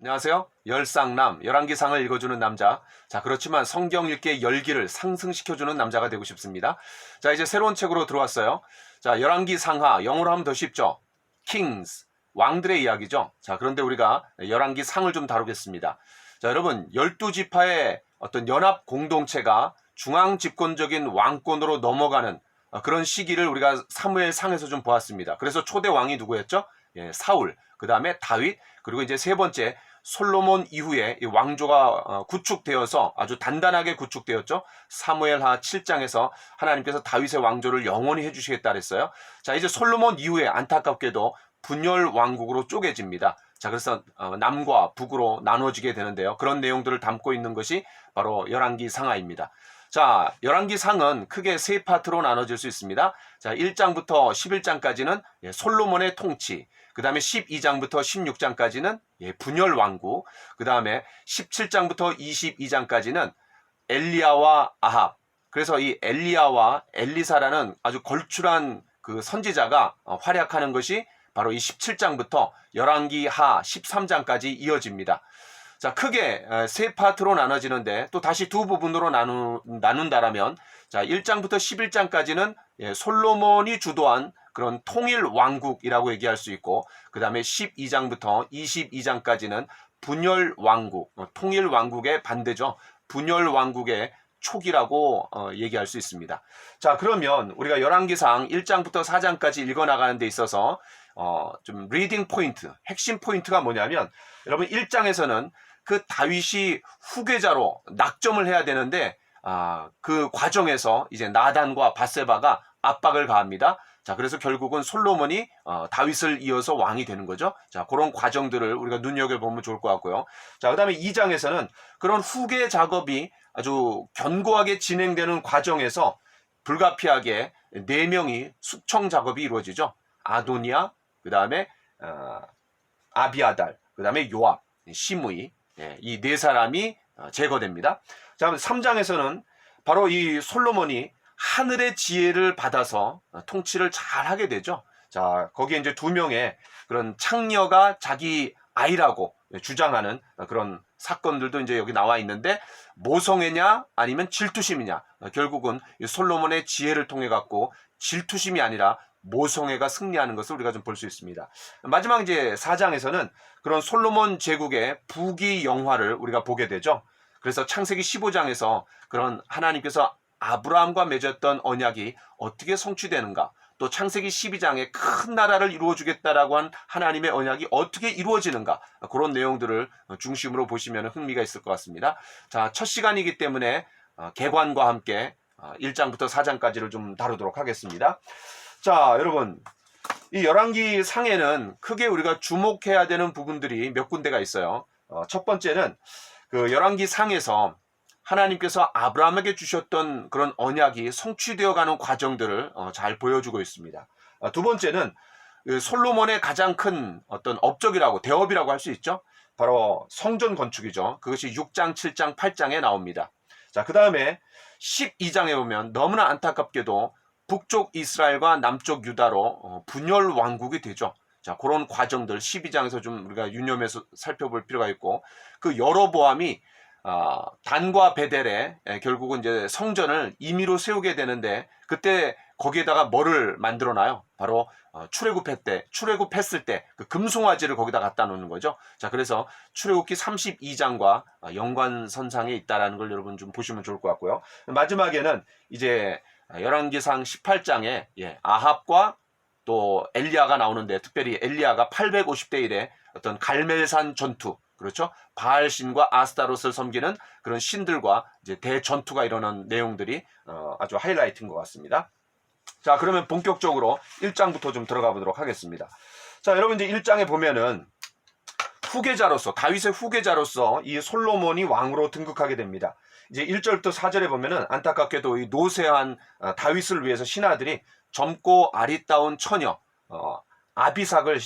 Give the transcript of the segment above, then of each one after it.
안녕하세요. 열상남, 열왕기상을 읽어주는 남자. 자, 그렇지만 성경 읽기의 열기를 상승시켜주는 남자가 되고 싶습니다. 자, 이제 새로운 책으로 들어왔어요. 자, 열왕기상하, 영어로 하면 더 쉽죠. Kings, 왕들의 이야기죠. 자, 그런데 우리가 열왕기상을 좀 다루겠습니다. 자, 여러분, 12지파의 어떤 연합 공동체가 중앙 집권적인 왕권으로 넘어가는 그런 시기를 우리가 사무엘상에서 좀 보았습니다. 그래서 초대 왕이 누구였죠? 예, 사울, 그 다음에 다윗, 그리고 이제 세 번째 솔로몬 이후에 이 왕조가 구축되어서 아주 단단하게 구축되었죠. 사무엘하 7장에서 하나님께서 다윗의 왕조를 영원히 해주시겠다 그랬어요. 자, 이제 솔로몬 이후에 안타깝게도 분열 왕국으로 쪼개집니다. 자, 그래서 남과 북으로 나눠지게 되는데요. 그런 내용들을 담고 있는 것이 바로 열왕기상하입니다. 자, 열왕기상은 크게 세 파트로 나눠질 수 있습니다. 자, 1장부터 11장까지는 솔로몬의 통치, 그 다음에 12장부터 16장까지는 분열 왕국, 그 다음에 17장부터 22장까지는 엘리야와 아합. 그래서 이 엘리야와 엘리사라는 아주 걸출한 그 선지자가 활약하는 것이 바로 이 17장부터 열왕기하 13장까지 이어집니다. 자, 크게 세 파트로 나눠지는데 또 다시 두 부분으로 나눈다라면, 자, 1장부터 11장까지는 솔로몬이 주도한 그런 통일 왕국이라고 얘기할 수 있고, 그 다음에 12장부터 22장까지는 분열 왕국, 통일 왕국의 반대죠. 분열 왕국의 초기라고 얘기할 수 있습니다. 자, 그러면 우리가 열왕기상 1장부터 4장까지 읽어나가는 데 있어서 좀 리딩 포인트, 핵심 포인트가 뭐냐면, 여러분 1장에서는 그 다윗이 후계자로 낙점을 해야 되는데 그 과정에서 이제 나단과 밧세바가 압박을 가합니다. 자, 그래서 결국은 솔로몬이 다윗을 이어서 왕이 되는 거죠. 자, 그런 과정들을 우리가 눈여겨보면 좋을 것 같고요. 자, 그 다음에 2장에서는 그런 후계 작업이 아주 견고하게 진행되는 과정에서 불가피하게 4명이 숙청 작업이 이루어지죠. 아도니아, 그 다음에 아비아달, 그 다음에 요압, 시므이, 이 네 사람이 제거됩니다. 자, 3장에서는 바로 이 솔로몬이 하늘의 지혜를 받아서 통치를 잘 하게 되죠. 자, 거기에 이제 2명의 그런 창녀가 자기 아이라고 주장하는 그런 사건들도 이제 여기 나와 있는데, 모성애냐 아니면 질투심이냐, 결국은 솔로몬의 지혜를 통해 갖고 질투심이 아니라 모성애가 승리하는 것을 우리가 좀 볼 수 있습니다. 마지막 이제 4장에서는 그런 솔로몬 제국의 부귀 영화를 우리가 보게 되죠. 그래서 창세기 15장에서 그런 하나님께서 아브라함과 맺었던 언약이 어떻게 성취되는가, 또 창세기 12장에 큰 나라를 이루어주겠다라고 한 하나님의 언약이 어떻게 이루어지는가, 그런 내용들을 중심으로 보시면 흥미가 있을 것 같습니다. 자, 첫 시간이기 때문에 개관과 함께 1장부터 4장까지를 좀 다루도록 하겠습니다. 자, 여러분, 이 열왕기 상에는 크게 우리가 주목해야 되는 부분들이 몇 군데가 있어요. 첫 번째는 그 열왕기 상에서 하나님께서 아브라함에게 주셨던 그런 언약이 성취되어 가는 과정들을 잘 보여주고 있습니다. 두 번째는 솔로몬의 가장 큰 어떤 업적이라고, 대업이라고 할 수 있죠. 바로 성전 건축이죠. 그것이 6장, 7장, 8장에 나옵니다. 자, 그 다음에 12장에 보면 너무나 안타깝게도 북쪽 이스라엘과 남쪽 유다로 분열 왕국이 되죠. 자, 그런 과정들 12장에서 좀 우리가 유념해서 살펴볼 필요가 있고, 그 여로보암이 단과 베델에 결국은 이제 성전을 임의로 세우게 되는데, 그때 거기에다가 뭐를 만들어놔요? 바로 출애굽했을 때 그 금송아지를 거기다 갖다 놓는 거죠. 자, 그래서 출애굽기 32장과 연관선상에 있다라는 걸 여러분 좀 보시면 좋을 것 같고요. 마지막에는 이제 열왕기상 18장에 아합과 또 엘리야가 나오는데, 특별히 엘리야가 850대 1의 어떤 갈멜산 전투, 그렇죠? 바알신과 아스타롯을 섬기는 그런 신들과 이제 대전투가 일어난 내용들이 아주 하이라이트인 것 같습니다. 자, 그러면 본격적으로 1장부터 좀 들어가 보도록 하겠습니다. 자, 여러분 이제 1장에 보면은 후계자로서, 다윗의 후계자로서 이 솔로몬이 왕으로 등극하게 됩니다. 이제 1절부터 4절에 보면은 안타깝게도 이 노쇠한 다윗을 위해서 신하들이 젊고 아리따운 처녀 아비삭을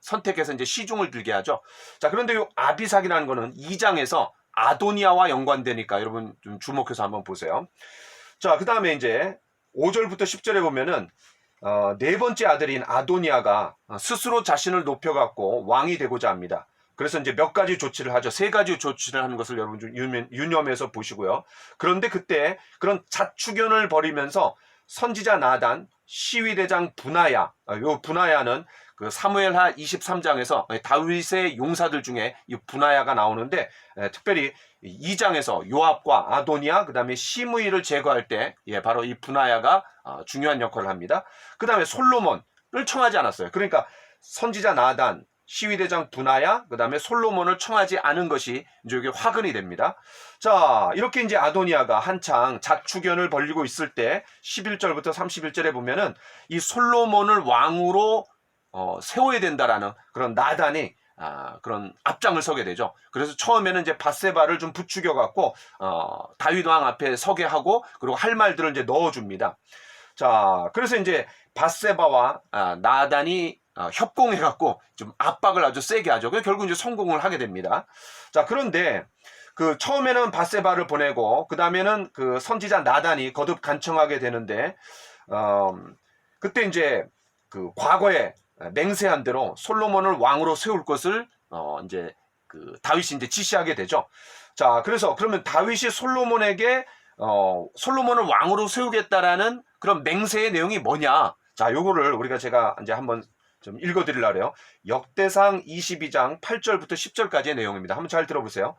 선택해서 이제 시중을 들게 하죠. 자, 그런데 이 아비삭이라는 거는 2장에서 아도니아와 연관되니까 여러분 좀 주목해서 한번 보세요. 자, 그 다음에 이제 5절부터 10절에 보면은 네 번째 아들인 아도니아가 스스로 자신을 높여갖고 왕이 되고자 합니다. 그래서 이제 몇 가지 조치를 하죠. 세 가지 조치를 하는 것을 여러분 좀 유념해서 보시고요. 그런데 그때 그런 자축연을 벌이면서 선지자 나단, 시위대장 분하야, 요 분하야는 그 사무엘하 23장에서 다윗의 용사들 중에 이 분하야가 나오는데, 특별히 2장에서 요압과 아도니아, 그 다음에 시므이를 제거할 때 바로 이 분하야가 중요한 역할을 합니다. 그 다음에 솔로몬을 청하지 않았어요. 그러니까 선지자 나단, 시위대장 분하야, 그 다음에 솔로몬을 청하지 않은 것이 이제 이게 화근이 됩니다. 자, 이렇게 이제 아도니아가 한창 자축연을 벌리고 있을 때 11절부터 31절에 보면은 이 솔로몬을 왕으로 세워야 된다라는 그런 나단이 그런 앞장을 서게 되죠. 그래서 처음에는 이제 밧세바를 좀 부추겨 갖고 다윗 왕 앞에 서게 하고, 그리고 할 말들을 이제 넣어줍니다. 자, 그래서 이제 밧세바와 나단이 협공해 갖고 좀 압박을 아주 세게 하죠. 그래서 결국 이제 성공을 하게 됩니다. 자, 그런데 그 처음에는 밧세바를 보내고 그 다음에는 그 선지자 나단이 거듭 간청하게 되는데, 그때 이제 그 과거에 맹세한 대로 솔로몬을 왕으로 세울 것을 이제 그 다윗이 이제 지시하게 되죠. 자, 그래서 그러면 다윗이 솔로몬에게 솔로몬을 왕으로 세우겠다라는 그런 맹세의 내용이 뭐냐? 자, 요거를 우리가 제가 이제 한번 좀 읽어드리려고요. 역대상 22장 8절부터 10절까지의 내용입니다. 한번 잘 들어보세요.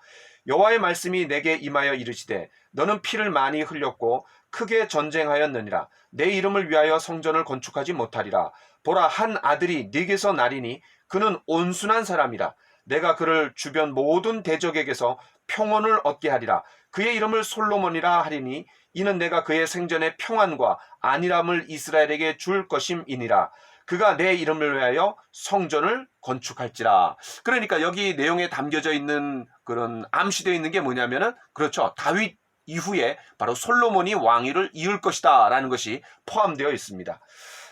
여호와의 말씀이 내게 임하여 이르시되 너는 피를 많이 흘렸고 크게 전쟁하였느니라. 내 이름을 위하여 성전을 건축하지 못하리라. 보라, 한 아들이 네게서 나리니 그는 온순한 사람이라. 내가 그를 주변 모든 대적에게서 평온을 얻게 하리라. 그의 이름을 솔로몬이라 하리니 이는 내가 그의 생전에 평안과 안일함을 이스라엘에게 줄 것임이니라. 그가 내 이름을 위하여 성전을 건축할지라. 그러니까 여기 내용에 담겨져 있는 그런 암시되어 있는 게 뭐냐면은, 그렇죠, 다윗 이후에 바로 솔로몬이 왕위를 이을 것이다 라는 것이 포함되어 있습니다.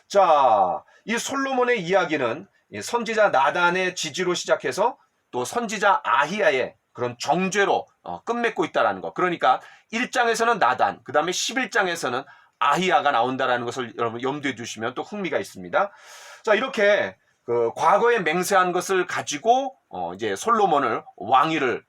자, 이 솔로몬의 이야기는 선지자 나단의 지지로 시작해서 또 선지자 아히야의 그런 정죄로 끝맺고 있다라는 거. 그러니까 1장에서는 나단, 그 다음에 11장에서는 아히야가 나온다라는 것을 여러분 염두에 두시면 또 흥미가 있습니다. 자, 이렇게 그 과거에 맹세한 것을 가지고 이제 솔로몬을 왕위를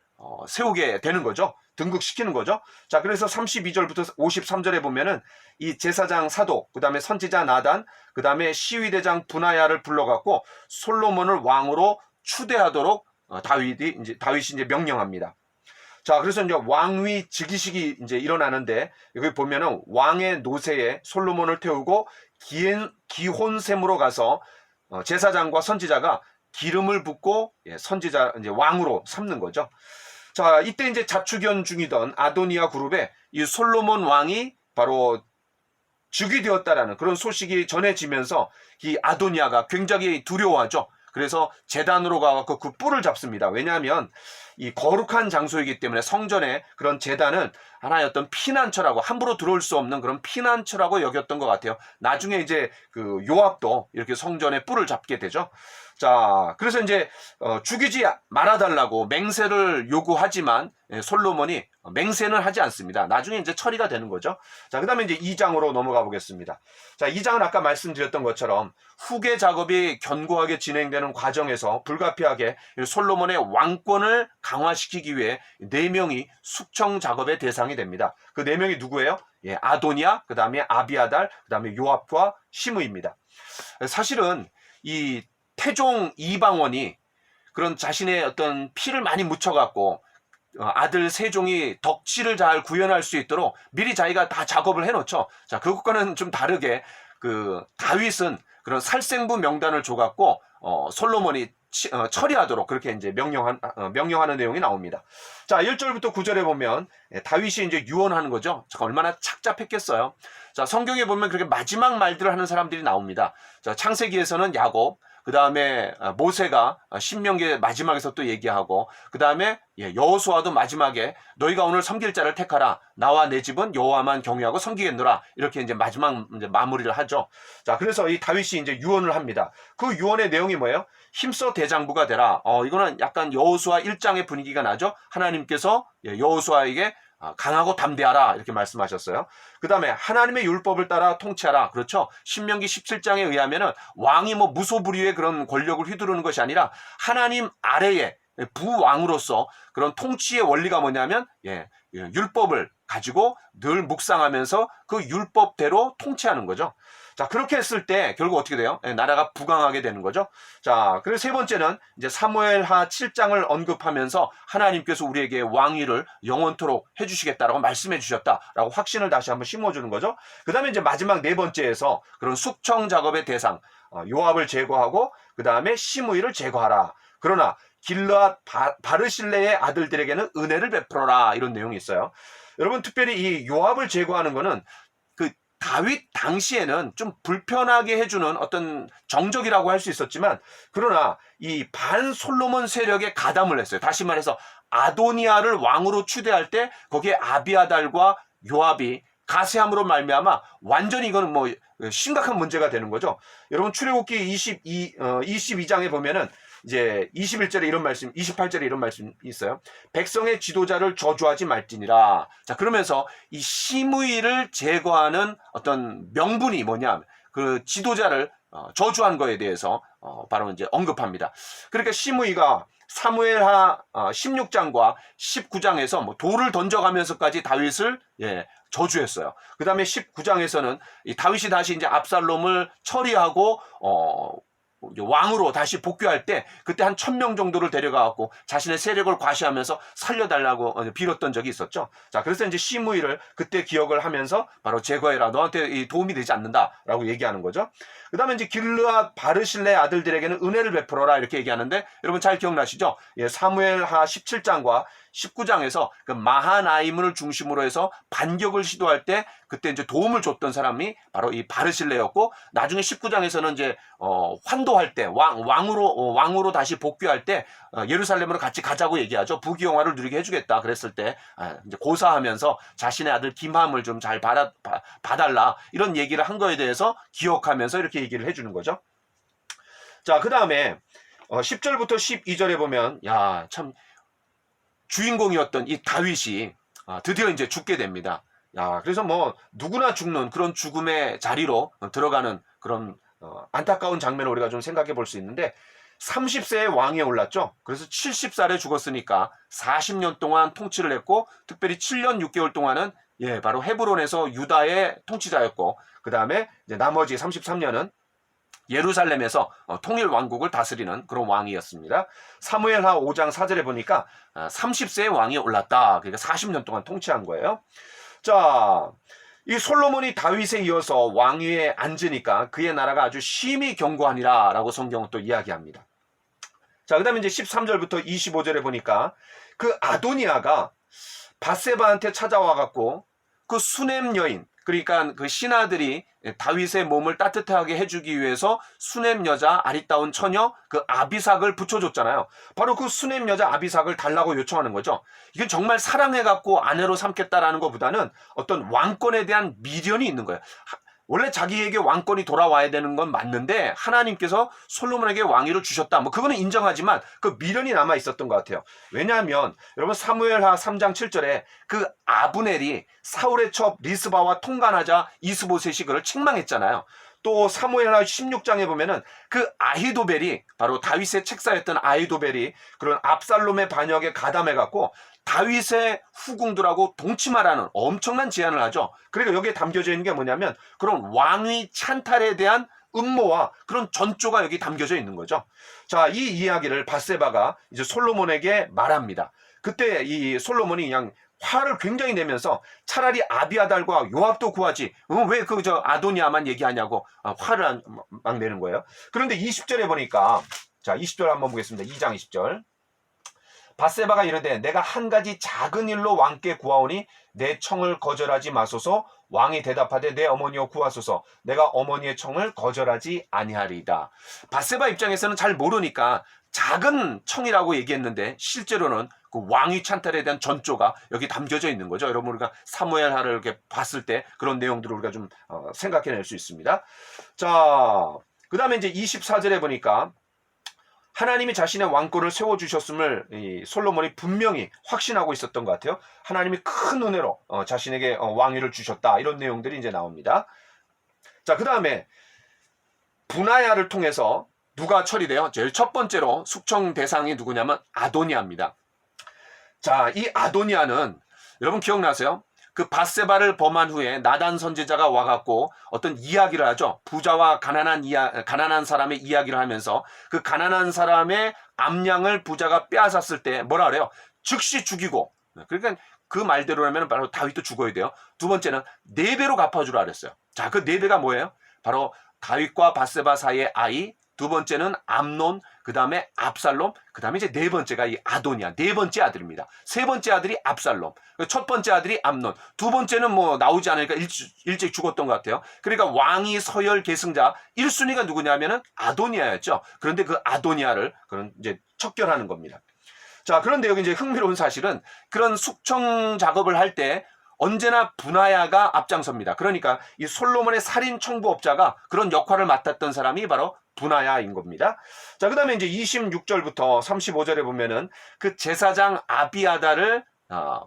세우게 되는 거죠. 등극시키는 거죠. 자, 그래서 32절부터 53절에 보면은 이 제사장 사독, 그 다음에 선지자 나단, 그 다음에 시위대장 분하야를 불러갖고 솔로몬을 왕으로 추대하도록 다윗이 이제 명령합니다. 자, 그래서 이제 왕위 즉위식이 이제 일어나는데, 여기 보면은 왕의 노새에 솔로몬을 태우고 기혼샘으로 가서 제사장과 선지자가 기름을 붓고 선지자 이제 왕으로 삼는 거죠. 자, 이때 이제 자축연 중이던 아도니아 그룹에 이 솔로몬 왕이 바로 즉위되었다라는 그런 소식이 전해지면서 이 아도니아가 굉장히 두려워하죠. 그래서 제단으로 가서 그 뿔을 잡습니다. 왜냐하면 이 거룩한 장소이기 때문에 성전의 그런 제단은 하나의 어떤 피난처라고, 함부로 들어올 수 없는 그런 피난처라고 여겼던 것 같아요. 나중에 이제 그 요압도 이렇게 성전에 뿔을 잡게 되죠. 자, 그래서 이제 죽이지 말아달라고 맹세를 요구하지만 솔로몬이 맹세는 하지 않습니다. 나중에 이제 처리가 되는 거죠. 자, 그 다음에 이제 2장으로 넘어가 보겠습니다. 자, 2장은 아까 말씀드렸던 것처럼 후계 작업이 견고하게 진행되는 과정에서 불가피하게 솔로몬의 왕권을 강화시키기 위해 4명이 숙청 작업의 대상이 됩니다. 그 4명이 누구예요? 아도니아, 그 다음에 아비아달, 그 다음에 요압과 시므입니다. 사실은 이 태종 이방원이 그런 자신의 어떤 피를 많이 묻혀갖고 아들 세종이 덕지를 잘 구현할 수 있도록 미리 자기가 다 작업을 해놓죠. 자, 그것과는 좀 다르게 그 다윗은 그런 살생부 명단을 줘갖고 솔로몬이 처리하도록 그렇게 이제 명령하는 내용이 나옵니다. 자, 1절부터 9절에 보면 다윗이 이제 유언하는 거죠. 얼마나 착잡했겠어요. 자, 성경에 보면 그렇게 마지막 말들을 하는 사람들이 나옵니다. 자, 창세기에서는 야곱, 그 다음에 모세가 신명기 마지막에서 또 얘기하고, 그 다음에 여호수아도 마지막에 너희가 오늘 섬길 자를 택하라. 나와 내 집은 여호와만 경외하고 섬기겠노라. 이렇게 이제 마지막 이제 마무리를 하죠. 자, 그래서 이 다윗이 이제 유언을 합니다. 그 유언의 내용이 뭐예요? 힘써 대장부가 되라. 이거는 약간 여호수아 1장의 분위기가 나죠. 하나님께서 여호수아에게 강하고 담대하라 이렇게 말씀하셨어요. 그 다음에 하나님의 율법을 따라 통치하라. 그렇죠. 신명기 17장에 의하면은 왕이 뭐 무소불위의 그런 권력을 휘두르는 것이 아니라 하나님 아래에 부왕으로서 그런 통치의 원리가 뭐냐면 율법을 가지고 늘 묵상하면서 그 율법대로 통치하는 거죠. 자, 그렇게 했을 때 결국 어떻게 돼요? 나라가 부강하게 되는 거죠. 자, 그리고 세 번째는 이제 사무엘하 7장을 언급하면서 하나님께서 우리에게 왕위를 영원토록 해주시겠다라고 말씀해 주셨다라고 확신을 다시 한번 심어주는 거죠. 그 다음에 이제 마지막 네 번째에서 그런 숙청 작업의 대상, 요압을 제거하고 그 다음에 시므이를 제거하라. 그러나 길르앗 바르실레의 아들들에게는 은혜를 베풀어라. 이런 내용이 있어요. 여러분, 특별히 이 요압을 제거하는 거는 그 다윗 당시에는 좀 불편하게 해주는 어떤 정적이라고 할 수 있었지만, 그러나 이 반 솔로몬 세력에 가담을 했어요. 다시 말해서 아도니아를 왕으로 추대할 때 거기에 아비아달과 요압이 가세함으로 말미암아 완전히 이거는 뭐 심각한 문제가 되는 거죠. 여러분, 출애굽기 22장에 보면은 이제 21절에 이런 말씀, 28절에 이런 말씀이 있어요. 백성의 지도자를 저주하지 말지니라. 자, 그러면서 이 시므이를 제거하는 어떤 명분이 뭐냐? 그 지도자를 저주한 거에 대해서 바로 이제 언급합니다. 그러니까 시므이가 사무엘하 16장과 19장에서 뭐 돌을 던져가면서까지 다윗을 저주했어요. 그 다음에 19장에서는 다윗이 다시 이제 압살롬을 처리하고 왕으로 다시 복귀할 때 그때 한 1000명 정도를 데려가갖고 자신의 세력을 과시하면서 살려달라고 빌었던 적이 있었죠. 자, 그래서 이제 시므이를 그때 기억을 하면서 바로 제거해라. 너한테 도움이 되지 않는다라고 얘기하는 거죠. 그 다음에 이제 길르앗 바르실레 아들들에게는 은혜를 베풀어라 이렇게 얘기하는데, 여러분 잘 기억나시죠? 사무엘하 17장과 19장에서 그 마하나임을 중심으로 해서 반격을 시도할 때 그때 이제 도움을 줬던 사람이 바로 이 바르실레였고, 나중에 19장에서는 이제 환도할 때 왕으로 다시 복귀할 때 예루살렘으로 같이 가자고 얘기하죠. 부귀영화를 누리게 해주겠다 그랬을 때 이제 고사하면서 자신의 아들 김함을 좀 잘 봐달라 이런 얘기를 한 거에 대해서 기억하면서 이렇게 얘기를 해주는 거죠. 자, 그 다음에 10절부터 12절에 보면 참 주인공이었던 이 다윗이 드디어 이제 죽게 됩니다. 그래서 뭐 누구나 죽는 그런 죽음의 자리로 들어가는 그런 안타까운 장면을 우리가 좀 생각해 볼 수 있는데, 30세에 왕위에 올랐죠. 그래서 70살에 죽었으니까 40년 동안 통치를 했고, 특별히 7년 6개월 동안은 바로 헤브론에서 유다의 통치자였고, 그 다음에 나머지 33년은 예루살렘에서 통일 왕국을 다스리는 그런 왕이었습니다. 사무엘하 5장 4절에 보니까 30세에 왕이 올랐다. 그러니까 40년 동안 통치한 거예요. 자, 이 솔로몬이 다윗에 이어서 왕위에 앉으니까 그의 나라가 아주 심히 견고하니라 라고 성경은 또 이야기합니다. 자, 그 다음에 이제 13절부터 25절에 보니까 그 아도니아가 밧세바한테 찾아와 갖고 그 수넴 여인, 그러니까 그 신하들이 다윗의 몸을 따뜻하게 해주기 위해서 수넴 여자 아리따운 처녀 그 아비삭을 붙여줬잖아요. 바로 그 수넴 여자 아비삭을 달라고 요청하는 거죠. 이건 정말 사랑해갖고 아내로 삼겠다라는 것보다는 어떤 왕권에 대한 미련이 있는 거예요. 원래 자기에게 왕권이 돌아와야 되는 건 맞는데 하나님께서 솔로몬에게 왕위를 주셨다. 뭐 그거는 인정하지만 그 미련이 남아 있었던 것 같아요. 왜냐하면 여러분 사무엘하 3장 7절에 그 아브넬이 사울의 첩 리스바와 통간하자 이스보셋이 그를 책망했잖아요. 또 사무엘하 16장에 보면은 그 아히도벨이 바로 다윗의 책사였던 아히도벨이 그런 압살롬의 반역에 가담해갖고 다윗의 후궁들하고 동침하라는 엄청난 제안을 하죠. 그러니까 여기에 담겨져 있는 게 뭐냐면 그런 왕위 찬탈에 대한 음모와 그런 전조가 여기 담겨져 있는 거죠. 자, 이 이야기를 밧세바가 이제 솔로몬에게 말합니다. 그때 이 솔로몬이 그냥 화를 굉장히 내면서 차라리 아비아달과 요압도 구하지 왜 그 아도니아만 얘기하냐고 화를 막 내는 거예요. 그런데 20절에 보니까, 자 20절 한번 보겠습니다. 2장 20절. 밧세바가 이르되 내가 한 가지 작은 일로 왕께 구하오니 내 청을 거절하지 마소서. 왕이 대답하되 내 어머니여 구하소서. 내가 어머니의 청을 거절하지 아니하리이다. 밧세바 입장에서는 잘 모르니까 작은 청이라고 얘기했는데 실제로는 그 왕위 찬탈에 대한 전조가 여기 담겨져 있는 거죠. 여러분 우리가 사무엘하를 이렇게 봤을 때 그런 내용들을 우리가 좀 생각해낼 수 있습니다. 자, 그 다음에 이제 24절에 보니까 하나님이 자신의 왕권을 세워주셨음을 이 솔로몬이 분명히 확신하고 있었던 것 같아요. 하나님이 큰 은혜로 자신에게 왕위를 주셨다. 이런 내용들이 이제 나옵니다. 자, 그 다음에 분하야를 통해서 누가 처리돼요? 제일 첫 번째로 숙청 대상이 누구냐면 아도니아입니다. 자, 이 아도니아는 여러분 기억나세요? 그 밧세바를 범한 후에 나단 선지자가 와갖고 어떤 이야기를 하죠. 부자와 가난한 사람의 이야기를 하면서 그 가난한 사람의 암양을 부자가 빼앗았을 때 뭐라 그래요? 즉시 죽이고. 그러니까 그 말대로라면 바로 다윗도 죽어야 돼요. 두 번째는 4배로 갚아주라 그랬어요. 자, 그 4배가 뭐예요? 바로 다윗과 밧세바 사이의 아이, 두 번째는 암논, 그 다음에 압살롬, 그 다음에 이제 4번째가 이 아도니아, 4번째 아들입니다. 3번째 아들이 압살롬, 첫 번째 아들이 암논, 두 번째는 뭐 나오지 않으니까 일찍 죽었던 것 같아요. 그러니까 왕위 서열 계승자 1순위가 누구냐면은 아도니아였죠. 그런데 그 아도니아를 그런 이제 척결하는 겁니다. 자, 그런데 여기 이제 흥미로운 사실은 그런 숙청 작업을 할 때 언제나 분하야가 앞장섭니다. 그러니까 이 솔로몬의 살인 청부업자가 그런 역할을 맡았던 사람이 바로 분하야인 겁니다. 자, 그 다음에 이제 26절부터 35절에 보면은 그 제사장 아비아다를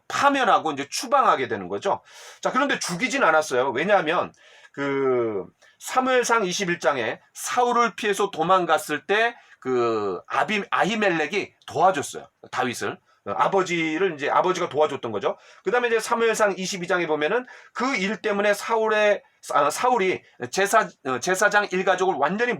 파면하고 이제 추방하게 되는 거죠. 자, 그런데 죽이진 않았어요. 왜냐하면 그 사무엘상 21장에 사울을 피해서 도망갔을 때 그 아히멜렉이 도와줬어요. 다윗을. 아버지가 도와줬던 거죠. 그 다음에 이제 사무엘상 22장에 보면은 그 일 때문에 사울이 제사장 일가족을 완전히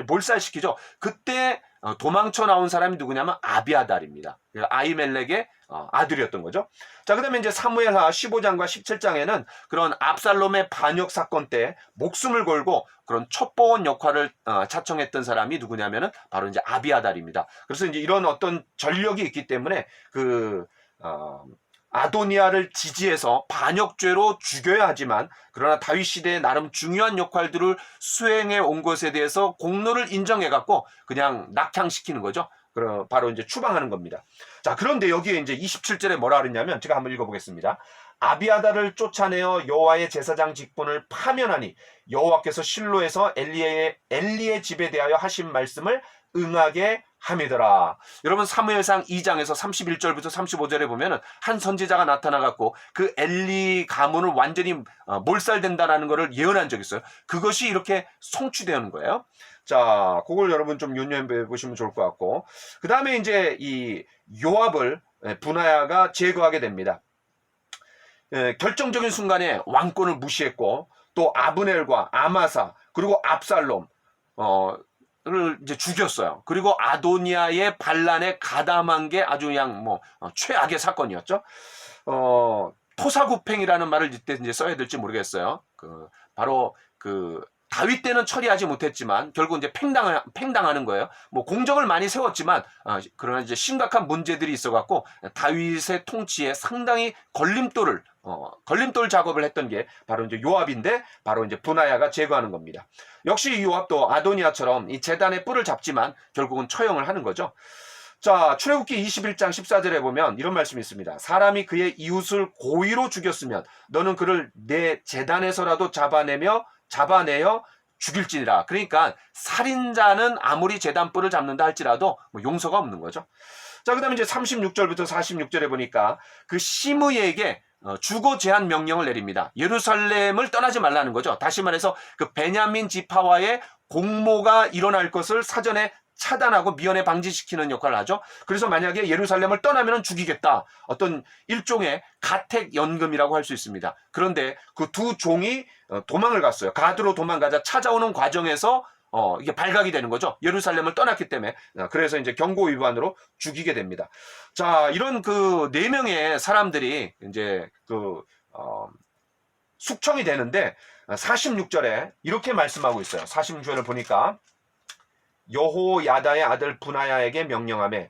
몰살시키죠. 그때 도망쳐 나온 사람이 누구냐면 아비아달입니다. 아히멜렉의 아들이었던 거죠. 자, 그 다음에 이제 사무엘하 15장과 17장에는 그런 압살롬의 반역 사건 때 목숨을 걸고 그런 첩보원 역할을 차청했던 사람이 누구냐면은 바로 이제 아비아달입니다. 그래서 이제 이런 어떤 전력이 있기 때문에 아도니아를 지지해서 반역죄로 죽여야 하지만 그러나 다윗 시대에 나름 중요한 역할들을 수행해 온 것에 대해서 공로를 인정해 갖고 그냥 낙향시키는 거죠. 바로 이제 추방하는 겁니다. 자, 그런데 여기에 이제 27절에 뭐라 그랬냐면 제가 한번 읽어보겠습니다. 아비아다를 쫓아내어 여호와의 제사장 직분을 파면하니 여호와께서 실로에서 엘리의 집에 대하여 하신 말씀을 응하게 함이더라. 여러분 사무엘상 2장에서 31절부터 35절에 보면은 한 선지자가 나타나갖고 그 엘리 가문을 완전히 몰살된다라는 것을 예언한 적이 있어요. 그것이 이렇게 성취되는 거예요. 자, 그걸 여러분 좀 윤념해 보시면 좋을 것 같고, 그 다음에 이제 이 요압을 분하야가 제거하게 됩니다. 결정적인 순간에 왕권을 무시했고 또 아브넬과 아마사 그리고 압살롬 를 이제 죽였어요. 그리고 아도니아의 반란에 가담한 게 아주 그냥 최악의 사건이었죠. 토사구팽이라는 말을 이때 이제 써야 될지 모르겠어요. 바로 다윗 때는 처리하지 못했지만 결국 이제 팽당하는 거예요. 공적을 많이 세웠지만 그러나 이제 심각한 문제들이 있어갖고 다윗의 통치에 상당히 걸림돌 작업을 했던 게 바로 이제 요압인데 바로 이제 분하야가 제거하는 겁니다. 역시 이 요압도 아도니아처럼 이 제단의 뿔을 잡지만 결국은 처형을 하는 거죠. 자, 출애굽기 21장 14절에 보면 이런 말씀이 있습니다. 사람이 그의 이웃을 고의로 죽였으면 너는 그를 내 제단에서라도 잡아내어 죽일지니라. 그러니까 살인자는 아무리 제단뿔을 잡는다 할지라도 용서가 없는 거죠. 자, 그 다음에 이제 36절부터 46절에 보니까 그 시므이에게 주거 제한 명령을 내립니다. 예루살렘을 떠나지 말라는 거죠. 다시 말해서 그 베냐민 지파와의 공모가 일어날 것을 사전에 차단하고 미연에 방지시키는 역할을 하죠. 그래서 만약에 예루살렘을 떠나면 죽이겠다. 어떤 일종의 가택연금이라고 할 수 있습니다. 그런데 그 두 종이 도망을 갔어요. 가드로 도망가자 찾아오는 과정에서 이게 발각이 되는 거죠. 예루살렘을 떠났기 때문에. 그래서 이제 경고 위반으로 죽이게 됩니다. 자, 이런 그 4명의 사람들이 이제 숙청이 되는데 46절에 이렇게 말씀하고 있어요. 46절을 보니까 여호야다의 아들 분하야에게 명령하매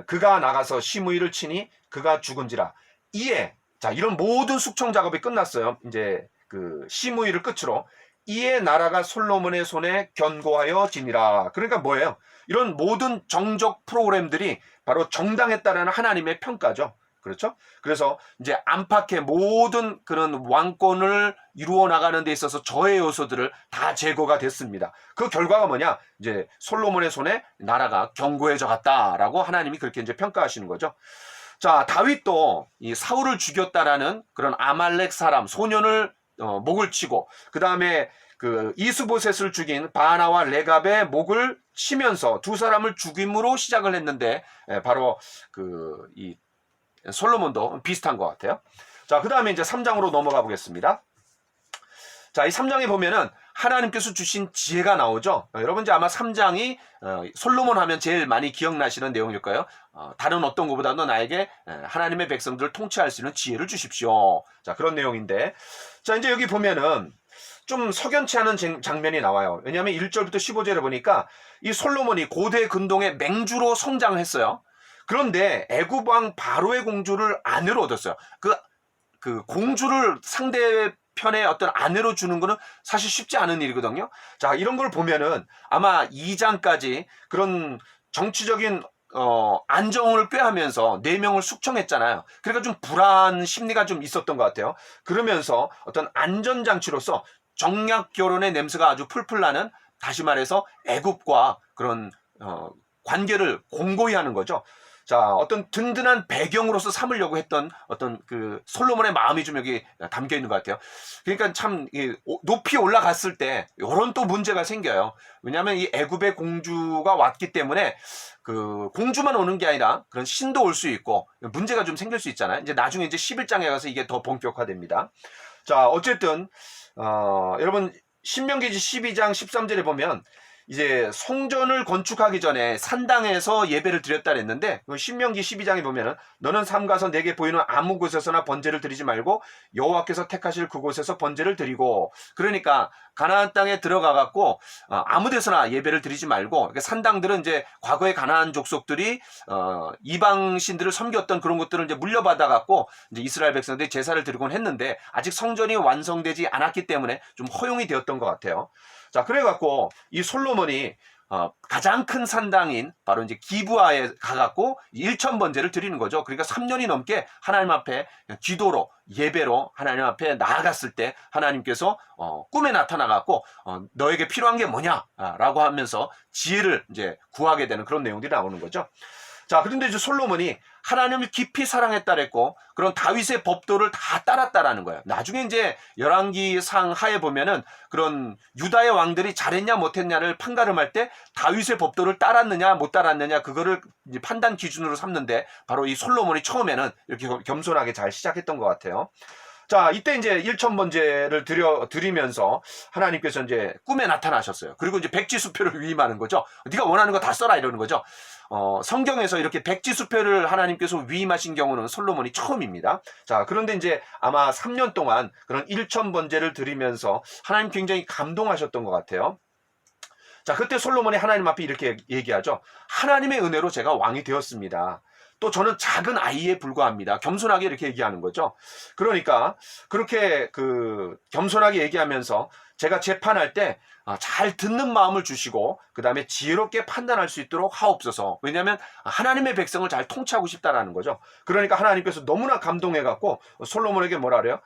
그가 나가서 시므이를 치니 그가 죽은지라. 이에 자, 이런 모든 숙청 작업이 끝났어요. 이제 그 시므이를 끝으로 이에 나라가 솔로몬의 손에 견고하여 지니라. 그러니까 뭐예요? 이런 모든 정적 프로그램들이 바로 정당했다라는 하나님의 평가죠. 그렇죠? 그래서 이제 안팎의 모든 그런 왕권을 이루어 나가는 데 있어서 저해 요소들을 다 제거가 됐습니다. 그 결과가 뭐냐? 이제 솔로몬의 손에 나라가 견고해져 갔다라고 하나님이 그렇게 이제 평가하시는 거죠. 자, 다윗도 이 사울을 죽였다라는 그런 아말렉 사람 소년을 목을 치고 그 다음에 그 이스보셋을 죽인 바나와 레갑의 목을 치면서 두 사람을 죽임으로 시작을 했는데 바로 이 솔로몬도 비슷한 것 같아요. 자, 그 다음에 이제 3장으로 넘어가 보겠습니다. 자, 이 3장에 보면은 하나님께서 주신 지혜가 나오죠. 여러분 이제 아마 3장이 솔로몬 하면 제일 많이 기억나시는 내용일 거예요. 다른 어떤 것보다도 나에게 하나님의 백성들을 통치할 수 있는 지혜를 주십시오. 자, 그런 내용인데, 자, 이제 여기 보면은 좀 석연치 않은 장면이 나와요. 왜냐하면 1절부터 15절에 보니까 이 솔로몬이 고대 근동의 맹주로 성장을 했어요. 그런데 애굽 왕 바로의 공주를 아내로 얻었어요. 그 공주를 상대편의 어떤 아내로 주는 거는 사실 쉽지 않은 일이거든요. 자, 이런 걸 보면은 아마 2장까지 그런 정치적인 안정을 꾀하면서 4명을 숙청했잖아요. 그러니까 좀 불안 심리가 좀 있었던 것 같아요. 그러면서 어떤 안전장치로서 정략 결혼의 냄새가 아주 풀풀 나는, 다시 말해서 애굽과 그런 관계를 공고히 하는 거죠. 자, 어떤 든든한 배경으로서 삼으려고 했던 어떤 그 솔로몬의 마음이 좀 여기 담겨 있는 것 같아요. 그러니까 참 높이 올라갔을 때 이런 또 문제가 생겨요. 왜냐하면 이 애굽의 공주가 왔기 때문에 그 공주만 오는 게 아니라 그런 신도 올 수 있고 문제가 좀 생길 수 있잖아요. 이제 나중에 이제 11장에 가서 이게 더 본격화됩니다. 자, 어쨌든 여러분 신명기지 12장 13절에 보면 이제 성전을 건축하기 전에 산당에서 예배를 드렸다 그랬는데, 신명기 12장에 보면은 너는 삼가서 내게 보이는 아무 곳에서나 번제를 드리지 말고 여호와께서 택하실 그곳에서 번제를 드리고, 그러니까 가나안 땅에 들어가 갖고 아무 데서나 예배를 드리지 말고, 그러니까 산당들은 이제 과거의 가나안 족속들이 이방 신들을 섬겼던 그런 것들을 이제 물려받아 갖고 이제 이스라엘 백성들이 제사를 드리곤 했는데 아직 성전이 완성되지 않았기 때문에 좀 허용이 되었던 것 같아요. 자, 그래갖고 이 솔로몬이 가장 큰 산당인 바로 이제 기브아에 가갖고 1,000번제를 드리는 거죠. 그러니까 3년이 넘게 하나님 앞에 기도로 예배로 하나님 앞에 나아갔을 때 하나님께서 꿈에 나타나갖고 너에게 필요한 게 뭐냐라고 하면서 지혜를 이제 구하게 되는 그런 내용들이 나오는 거죠. 자, 그런데 이제 솔로몬이 하나님을 깊이 사랑했다 그랬고 그런 다윗의 법도를 다 따랐다라는 거예요. 나중에 이제 열왕기상 하에 보면은 그런 유다의 왕들이 잘했냐 못했냐를 판가름할 때 다윗의 법도를 따랐느냐 못 따랐느냐 그거를 이제 판단 기준으로 삼는데 바로 이 솔로몬이 처음에는 이렇게 겸손하게 잘 시작했던 것 같아요. 자, 이때 이제 1,000번제를 드리면서 하나님께서 이제 꿈에 나타나셨어요. 그리고 이제 백지수표를 위임하는 거죠. 네가 원하는 거 다 써라 이러는 거죠. 성경에서 이렇게 백지수표를 하나님께서 위임하신 경우는 솔로몬이 처음입니다. 자, 그런데 이제 아마 3년 동안 그런 1,000번제를 드리면서 하나님 굉장히 감동하셨던 것 같아요. 자, 그때 솔로몬이 하나님 앞에 이렇게 얘기하죠. 하나님의 은혜로 제가 왕이 되었습니다. 또 저는 작은 아이에 불과합니다. 겸손하게 이렇게 얘기하는 거죠. 그러니까 그렇게 겸손하게 얘기하면서 제가 재판할 때 잘 듣는 마음을 주시고 그 다음에 지혜롭게 판단할 수 있도록 하옵소서. 왜냐하면 하나님의 백성을 잘 통치하고 싶다라는 거죠. 그러니까 하나님께서 너무나 감동해갖고 솔로몬에게 뭐라 그래요?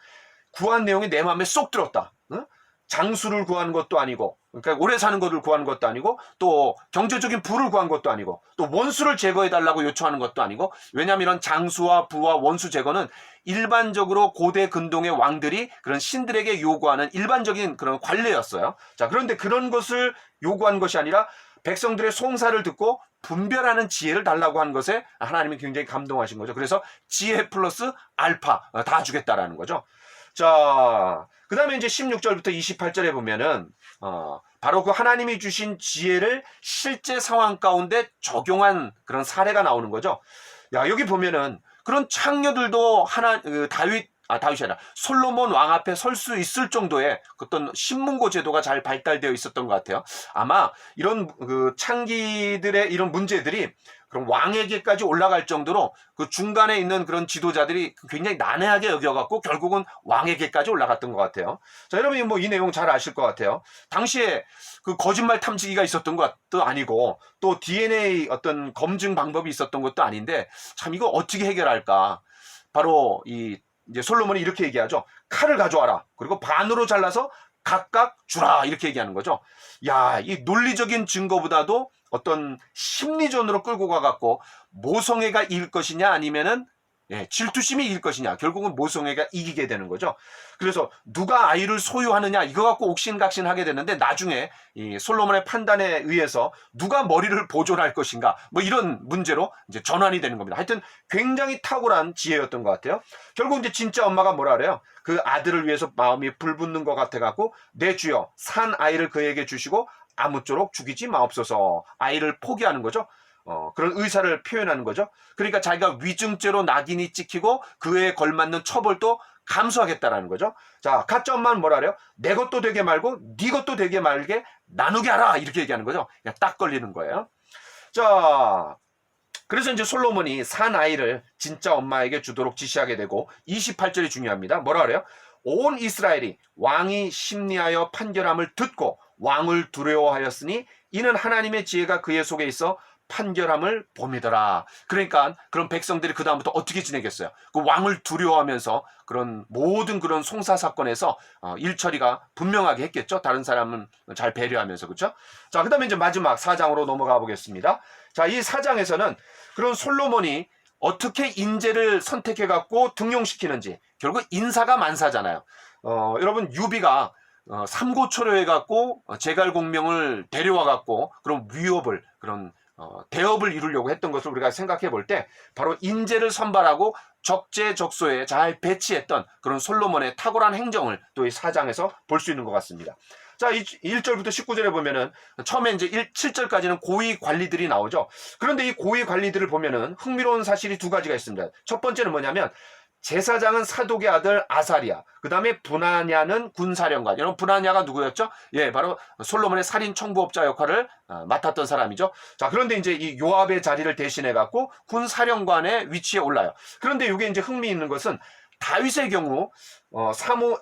구한 내용이 내 마음에 쏙 들었다. 응? 장수를 구하는 것도 아니고, 그러니까 오래 사는 것을 구하는 것도 아니고, 또 경제적인 부를 구한 것도 아니고, 또 원수를 제거해달라고 요청하는 것도 아니고, 왜냐하면 이런 장수와 부와 원수 제거는 일반적으로 고대 근동의 왕들이 그런 신들에게 요구하는 일반적인 그런 관례였어요. 자, 그런데 그런 것을 요구한 것이 아니라 백성들의 송사를 듣고 분별하는 지혜를 달라고 한 것에 하나님이 굉장히 감동하신 거죠. 그래서 지혜 플러스 알파 다 주겠다라는 거죠. 자, 그 다음에 이제 16절부터 28절에 보면은, 바로 그 하나님이 주신 지혜를 실제 상황 가운데 적용한 그런 사례가 나오는 거죠. 야, 여기 보면은 그런 창녀들도 다윗이 아니라 솔로몬 왕 앞에 설 수 있을 정도의 어떤 신문고 제도가 잘 발달되어 있었던 것 같아요. 아마 이런 창기들의 이런 문제들이 그럼 왕에게까지 올라갈 정도로 그 중간에 있는 그런 지도자들이 굉장히 난해하게 여겨갖고 결국은 왕에게까지 올라갔던 것 같아요. 자, 여러분이 뭐 이 내용 잘 아실 것 같아요. 당시에 그 거짓말 탐지기가 있었던 것도 아니고 또 DNA 어떤 검증 방법이 있었던 것도 아닌데 참 이거 어떻게 해결할까? 바로 이제 솔로몬이 이렇게 얘기하죠. 칼을 가져와라. 그리고 반으로 잘라서 각각 주라. 이렇게 얘기하는 거죠. 야, 이 논리적인 증거보다도 어떤 심리전으로 끌고 가갖고 모성애가 이길 것이냐 아니면은 예, 질투심이 이길 것이냐. 결국은 모성애가 이기게 되는 거죠. 그래서 누가 아이를 소유하느냐 이거 갖고 옥신각신하게 되는데 나중에 이 솔로몬의 판단에 의해서 누가 머리를 보존할 것인가 뭐 이런 문제로 이제 전환이 되는 겁니다. 하여튼 굉장히 탁월한 지혜였던 것 같아요. 결국 이제 진짜 엄마가 뭐라 그래요? 그 아들을 위해서 마음이 불붙는 것 같아 갖고 내 주여 산 아이를 그에게 주시고 아무쪼록 죽이지 마옵소서. 아이를 포기하는 거죠. 그런 의사를 표현하는 거죠. 그러니까 자기가 위증죄로 낙인이 찍히고 그에 걸맞는 처벌도 감수하겠다라는 거죠. 자, 가짜 엄마는 뭐라 그래요? 내 것도 되게 말고 네 것도 되게 말게 나누게 하라 이렇게 얘기하는 거죠. 그냥 딱 걸리는 거예요. 자, 그래서 이제 솔로몬이 산 아이를 진짜 엄마에게 주도록 지시하게 되고 28절이 중요합니다. 뭐라 그래요? 온 이스라엘이 왕이 심리하여 판결함을 듣고 왕을 두려워하였으니 이는 하나님의 지혜가 그의 속에 있어 판결함을 봄이더라. 그러니까 그런 백성들이 그 다음부터 어떻게 지내겠어요? 그 왕을 두려워하면서 그런 모든 그런 송사 사건에서 일처리가 분명하게 했겠죠. 다른 사람은 잘 배려하면서 그렇죠. 자, 그다음에 이제 마지막 4장으로 넘어가 보겠습니다. 자, 이 4장에서는 그런 솔로몬이 어떻게 인재를 선택해 갖고 등용시키는지 결국 인사가 만사잖아요. 여러분 유비가 삼고초려해 갖고 제갈공명을 데려와 갖고 그런 위협을 그런 대업을 이루려고 했던 것을 우리가 생각해 볼 때 바로 인재를 선발하고 적재적소에 잘 배치했던 그런 솔로몬의 탁월한 행정을 또 이 4장에서 볼 수 있는 것 같습니다. 자, 1절부터 19절에 보면은 처음에 이제 7절까지는 고위 관리들이 나오죠. 그런데 이 고위 관리들을 보면은 흥미로운 사실이 두 가지가 있습니다. 첫 번째는 뭐냐면 제사장은 사독의 아들 아사리야. 그 다음에 분하냐는 군사령관. 여러분 분하냐가 누구였죠? 예, 바로 솔로몬의 살인 청부업자 역할을 맡았던 사람이죠. 자, 그런데 이제 이 요압의 자리를 대신해 갖고 군사령관의 위치에 올라요. 그런데 이게 이제 흥미 있는 것은 다윗의 경우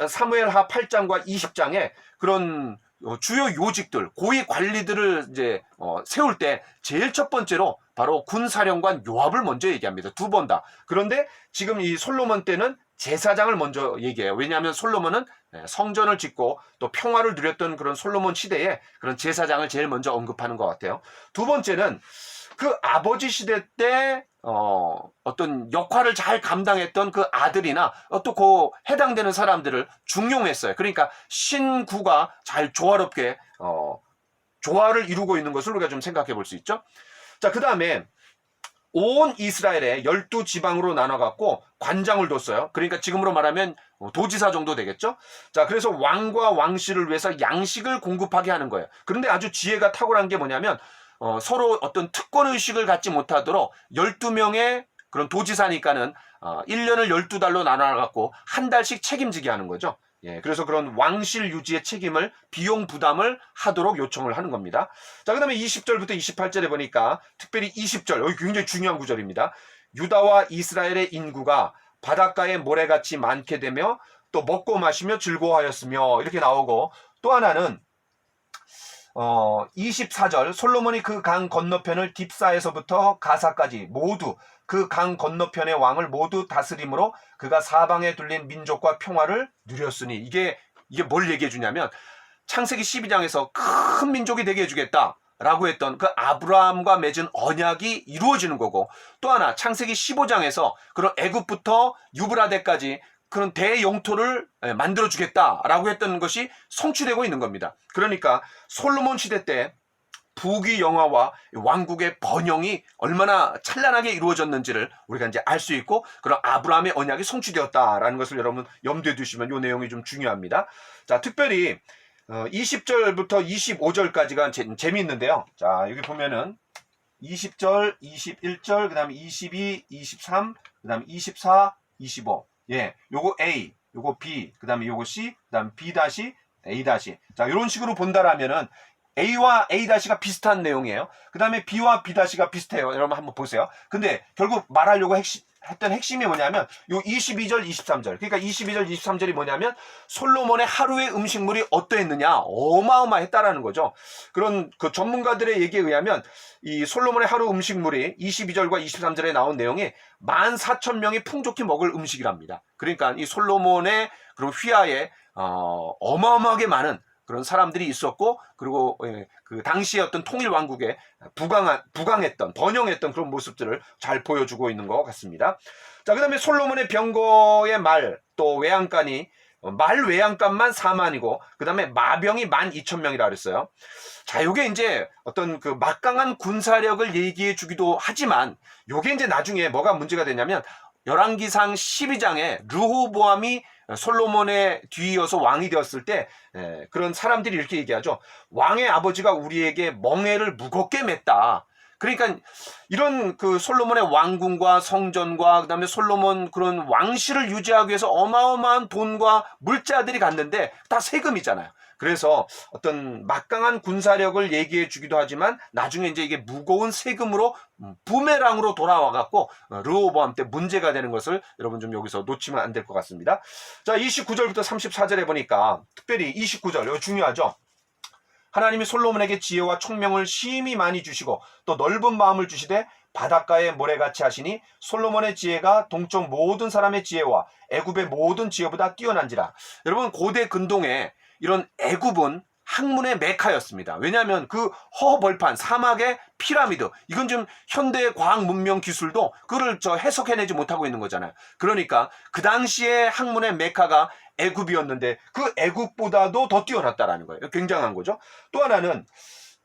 사무엘하 8장과 20장에 그런 주요 요직들, 고위 관리들을 이제 세울 때 제일 첫 번째로 바로 군사령관 요압을 먼저 얘기합니다. 두 번 다. 그런데 지금 이 솔로몬 때는 제사장을 먼저 얘기해요. 왜냐하면 솔로몬은 성전을 짓고 또 평화를 누렸던 그런 솔로몬 시대에 그런 제사장을 제일 먼저 언급하는 것 같아요. 두 번째는 그 아버지 시대 때 어떤 역할을 잘 감당했던 그 아들이나 또 그 해당되는 사람들을 중용했어요. 그러니까 신구가 잘 조화롭게 조화를 이루고 있는 것을 우리가 좀 생각해 볼 수 있죠. 자, 그 다음에 온 이스라엘에 12지방으로 나눠갖고 관장을 뒀어요. 그러니까 지금으로 말하면 도지사 정도 되겠죠. 자, 그래서 왕과 왕실을 위해서 양식을 공급하게 하는 거예요. 그런데 아주 지혜가 탁월한 게 뭐냐면 서로 어떤 특권의식을 갖지 못하도록 12명의 그런 도지사니까는 1년을 12달로 나눠갖고 한 달씩 책임지게 하는 거죠. 예, 그래서 그런 왕실 유지의 책임을 비용 부담을 하도록 요청을 하는 겁니다. 자, 그 다음에 20절부터 28절에 보니까 특별히 20절, 여기 굉장히 중요한 구절입니다. 유다와 이스라엘의 인구가 바닷가의 모래같이 많게 되며 또 먹고 마시며 즐거워하였으며 이렇게 나오고 또 하나는 24절 솔로몬이 그 강 건너편을 딥사에서부터 가사까지 모두 그 강 건너편의 왕을 모두 다스림으로 그가 사방에 둘린 민족과 평화를 누렸으니 이게 뭘 얘기해 주냐면 창세기 12장에서 큰 민족이 되게 해주겠다 라고 했던 그 아브라함과 맺은 언약이 이루어지는 거고 또 하나 창세기 15장에서 그런 애굽부터 유브라데까지 그런 대영토를 만들어주겠다라고 했던 것이 성취되고 있는 겁니다. 그러니까 솔로몬 시대 때 부귀 영화와 왕국의 번영이 얼마나 찬란하게 이루어졌는지를 우리가 이제 알 수 있고 그런 아브라함의 언약이 성취되었다라는 것을 여러분 염두에 두시면 이 내용이 좀 중요합니다. 자, 특별히 20절부터 25절까지가 재미있는데요. 자, 여기 보면은 20절, 21절, 그 다음에 22, 23, 그 다음에 24, 25. 예, 요거 A, 요거 B, 그 다음에 요거 C, 그 다음에 B 다시, A 다시. 자, 이런 식으로 본다라면은 A와 A 다시가 비슷한 내용이에요. 그 다음에 B와 B 다시가 비슷해요. 여러분 한번 보세요. 근데 결국 말하려고 했던 핵심이 뭐냐면 요 22절, 23절. 그러니까 22절, 23절이 뭐냐면 솔로몬의 하루의 음식물이 어떠했느냐? 어마어마했다라는 거죠. 그런 그 전문가들의 얘기에 의하면 이 솔로몬의 하루 음식물이 22절과 23절에 나온 내용이 14,000명이 풍족히 먹을 음식이랍니다. 그러니까 이 솔로몬의 그런 휘하에 어마어마하게 많은 그런 사람들이 있었고 그리고 그 당시의 어떤 통일 왕국에 부강했던 번영했던 그런 모습들을 잘 보여주고 있는 것 같습니다. 자, 그 다음에 솔로몬의 병거의 말, 또 외양간이, 말 외양간만 4만이고, 그 다음에 마병이 12,000명이라 그랬어요. 자, 요게 이제 어떤 그 막강한 군사력을 얘기해 주기도 하지만, 요게 이제 나중에 뭐가 문제가 되냐면, 열왕기상 12장에 르호보암이 솔로몬의 뒤이어서 왕이 되었을 때 그런 사람들이 이렇게 얘기하죠. 왕의 아버지가 우리에게 멍에를 무겁게 맸다. 그러니까 이런 그 솔로몬의 왕궁과 성전과 그다음에 솔로몬 그런 왕실을 유지하기 위해서 어마어마한 돈과 물자들이 갔는데 다 세금이잖아요. 그래서 어떤 막강한 군사력을 얘기해 주기도 하지만 나중에 이제 이게 무거운 세금으로 부메랑으로 돌아와 갖고 르호보암 때 문제가 되는 것을 여러분 좀 여기서 놓치면 안 될 것 같습니다. 자, 29절부터 34절에 보니까 특별히 29절 이거 중요하죠. 하나님이 솔로몬에게 지혜와 총명을 심히 많이 주시고 또 넓은 마음을 주시되 바닷가의 모래같이 하시니 솔로몬의 지혜가 동쪽 모든 사람의 지혜와 애굽의 모든 지혜보다 뛰어난지라. 여러분 고대 근동에 이런 애굽은 학문의 메카였습니다. 왜냐하면 그 허벌판 사막의 피라미드 이건 좀 현대 과학 문명 기술도 그걸 해석해내지 못하고 있는 거잖아요. 그러니까 그 당시에 학문의 메카가 애굽이었는데 그 애굽보다도 더 뛰어났다라는 거예요. 굉장한 거죠. 또 하나는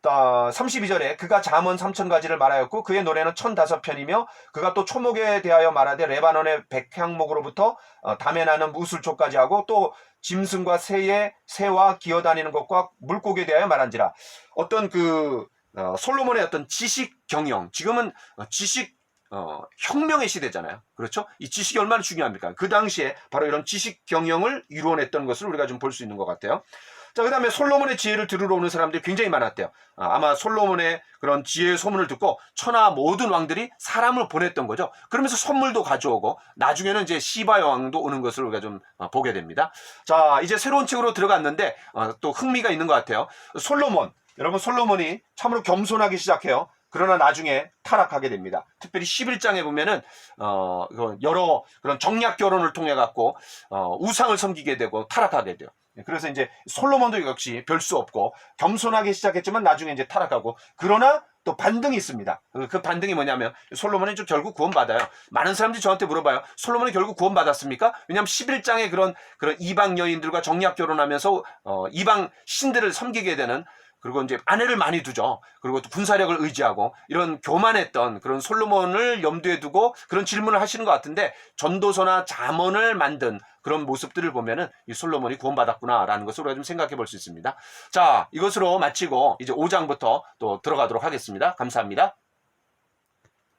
32절에 그가 잠언 3,000가지를 말하였고 그의 노래는 1,005편이며 그가 또 초목에 대하여 말하되 레바논의 백향목으로부터 담에 나는 무술초까지 하고 또 짐승과 새와 기어다니는 것과 물고기에 대하여 말한지라. 어떤 솔로몬의 어떤 지식 경영, 지금은 지식 혁명의 시대잖아요. 그렇죠? 이 지식이 얼마나 중요합니까? 그 당시에 바로 이런 지식 경영을 이루어냈던 것을 우리가 좀 볼 수 있는 것 같아요. 자, 그 다음에 솔로몬의 지혜를 들으러 오는 사람들이 굉장히 많았대요. 아마 솔로몬의 그런 지혜의 소문을 듣고 천하 모든 왕들이 사람을 보냈던 거죠. 그러면서 선물도 가져오고 나중에는 이제 시바 왕도 오는 것을 우리가 좀 보게 됩니다. 자, 이제 새로운 책으로 들어갔는데 또 흥미가 있는 것 같아요. 여러분 솔로몬이 참으로 겸손하기 시작해요. 그러나 나중에 타락하게 됩니다. 특별히 11장에 보면은 여러 그런 정략 결혼을 통해 갖고 우상을 섬기게 되고 타락하게 돼요. 그래서 이제 솔로몬도 역시 별 수 없고 겸손하게 시작했지만 나중에 이제 타락하고, 그러나 또 반등이 있습니다. 그 반등이 뭐냐면 솔로몬이 좀 결국 구원받아요. 많은 사람들이 저한테 물어봐요. 솔로몬이 결국 구원받았습니까? 왜냐하면 11장에 그런 이방 여인들과 정략 결혼하면서 이방 신들을 섬기게 되는, 그리고 이제 아내를 많이 두죠. 그리고 또 군사력을 의지하고 이런 교만했던 그런 솔로몬을 염두에 두고 그런 질문을 하시는 것 같은데, 전도서나 잠언을 만든 그런 모습들을 보면은 이 솔로몬이 구원받았구나라는 것을 우리가 좀 생각해 볼 수 있습니다. 자, 이것으로 마치고 이제 5장부터 또 들어가도록 하겠습니다. 감사합니다.